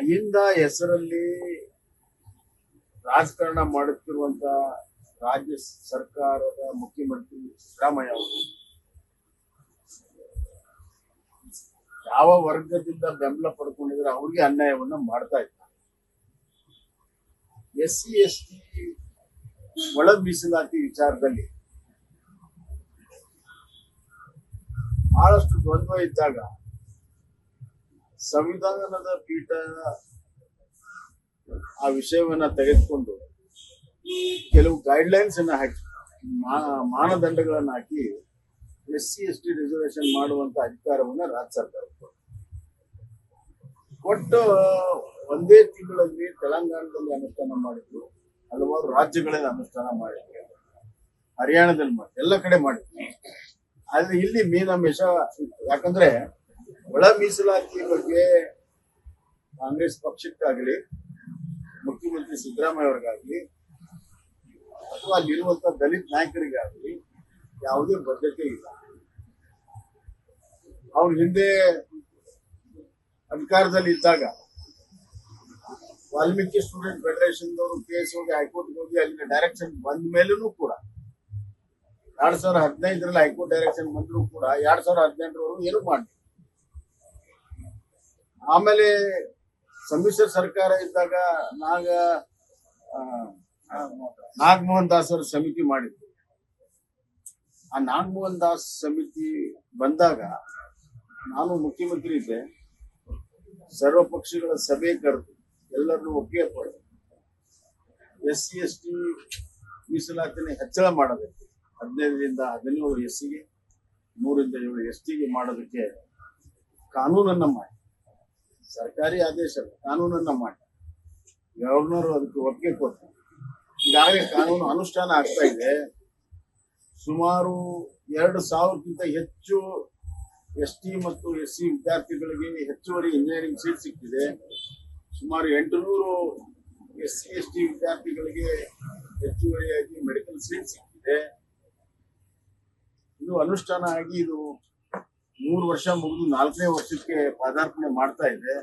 ಅಹಿಂದ ಹೆಸರಲ್ಲಿ ರಾಜಕಾರಣ ಮಾಡುತ್ತಿರುವಂತ ರಾಜ್ಯ ಸರ್ಕಾರದ ಮುಖ್ಯಮಂತ್ರಿ ಸಿದ್ದರಾಮಯ್ಯ ಅವರು ಯಾವ ವರ್ಗದಿಂದ ಬೆಂಬಲ ಪಡ್ಕೊಂಡಿದ್ರೆ ಅವ್ರಿಗೆ ಅನ್ಯಾಯವನ್ನ ಮಾಡ್ತಾ ಇದ್ದಾರೆ. SC ST ಒಳ ಮೀಸಲಾತಿ ವಿಚಾರದಲ್ಲಿ ಬಹಳಷ್ಟು ದ್ವಂದ್ವ ಇದ್ದಾಗ ಸಂವಿಧಾನದ ಪೀಠ ಆ ವಿಷಯವನ್ನ ತೆಗೆದುಕೊಂಡು ಕೆಲವು ಗೈಡ್ಲೈನ್ಸ್ ಅನ್ನ ಹಾಕಿ ಮಾನದಂಡಗಳನ್ನ ಹಾಕಿ SC ST ರಿಸರ್ವೇಶನ್ ಮಾಡುವಂತ ಅಧಿಕಾರವನ್ನ ರಾಜ್ಯ ಸರ್ಕಾರ ಒಟ್ಟು ಒಂದೇ ತಿಂಗಳಲ್ಲಿ ತೆಲಂಗಾಣದಲ್ಲಿ ಅನುಷ್ಠಾನ ಮಾಡಿದ್ರು, ಹಲವಾರು ರಾಜ್ಯಗಳಲ್ಲಿ ಅನುಷ್ಠಾನ ಮಾಡಿದ್ರು, ಹರಿಯಾಣದಲ್ಲಿ ಮಾಡಿ ಎಲ್ಲ ಕಡೆ ಮಾಡಿದ್ರು. ಆದ್ರೆ ಇಲ್ಲಿ ಮೀನಾಮೇಷ ಯಾಕಂದ್ರೆ ಒಳ ಮೀಸಲಾತಿ ಬಗ್ಗೆ ಕಾಂಗ್ರೆಸ್ ಪಕ್ಷಕ್ಕಾಗ್ಲಿ ಮುಖ್ಯಮಂತ್ರಿ ಸಿದ್ದರಾಮಯ್ಯ ಅವ್ರಿಗಾಗ್ಲಿ ಅಥವಾ ಅಲ್ಲಿರುವಂತ ದಲಿತ ನಾಯಕರಿಗಾಗ್ಲಿ ಯಾವುದೇ ಬದ್ಧತೆ ಇಲ್ಲ. ಅವ್ರ ಹಿಂದೆ ಅಧಿಕಾರದಲ್ಲಿ ಇದ್ದಾಗ ವಾಲ್ಮೀಕಿ ಸ್ಟೂಡೆಂಟ್ ಫೆಡರೇಷನ್ ದವರು ಕೇಸ್ ಹೋಗಿ ಹೈಕೋರ್ಟ್ ಹೋಗಿ ಅಲ್ಲಿನ ಡೈರೆಕ್ಷನ್ ಬಂದ ಮೇಲೂ ಕೂಡ 2015ರಲ್ಲಿ ಹೈಕೋರ್ಟ್ ಡೈರೆಕ್ಷನ್ ಬಂದ್ರು ಕೂಡ 2018ರವರೆಗೂ ಏನು ಮಾಡಿ. ಆಮೇಲೆ ಸಮ್ಮಿಶ್ರ ಸರ್ಕಾರ ಇದ್ದಾಗ ನಾಗಮೋಹನ್ ದಾಸ್ ಅವರ ಸಮಿತಿ ಮಾಡಿದ್ರು. ಆ ನಾಗಮೋಹನ್ ದಾಸ್ ಸಮಿತಿ ಬಂದಾಗ ನಾನು ಮುಖ್ಯಮಂತ್ರಿ ಇದ್ದೆ. ಸರ್ವ ಪಕ್ಷಗಳ ಸಭೆ ಕರೆದು ಎಲ್ಲರನ್ನು ಒಪ್ಪಿಗೆ ಪಡೆದು SC ST ಮೀಸಲಾತಿನ ಹೆಚ್ಚಳ ಮಾಡೋದಕ್ಕೆ 15ರಿಂದ 17 SCಗೆ 3ರಿಂದ 7 STಗೆ ಮಾಡೋದಕ್ಕೆ ಕಾನೂನನ್ನ ಮಾಡಿ, ಸರ್ಕಾರಿ ಆದೇಶ ಕಾನೂನನ್ನ ಮಾಡಿ ಗವರ್ನರ್ ಅದಕ್ಕೆ ಒಪ್ಪಿಗೆ ಕೊಟ್ಟು ಈಗಾಗಲೇ ಕಾನೂನು ಅನುಷ್ಠಾನ ಆಗ್ತಾ ಇದೆ. ಸುಮಾರು 2000ಕ್ಕಿಂತ ಹೆಚ್ಚು ST ಮತ್ತು SC ವಿದ್ಯಾರ್ಥಿಗಳಿಗೆ ಹೆಚ್ಚುವರಿ ಇಂಜಿನಿಯರಿಂಗ್ ಸೀಟ್ ಸಿಕ್ಕಿದೆ. ಸುಮಾರು 800 SC ST ವಿದ್ಯಾರ್ಥಿಗಳಿಗೆ ಹೆಚ್ಚುವರಿಯಾಗಿ ಮೆಡಿಕಲ್ ಸೀಟ್ ಸಿಕ್ಕಿದೆ. ಇದು ಅನುಷ್ಠಾನ ಆಗಿ ಇದು 3 ವರ್ಷ ಮುಗಿದು 4ನೇ ವರ್ಷಕ್ಕೆ ಪದಾರ್ಪಣೆ ಮಾಡ್ತಾ ಇದೆ.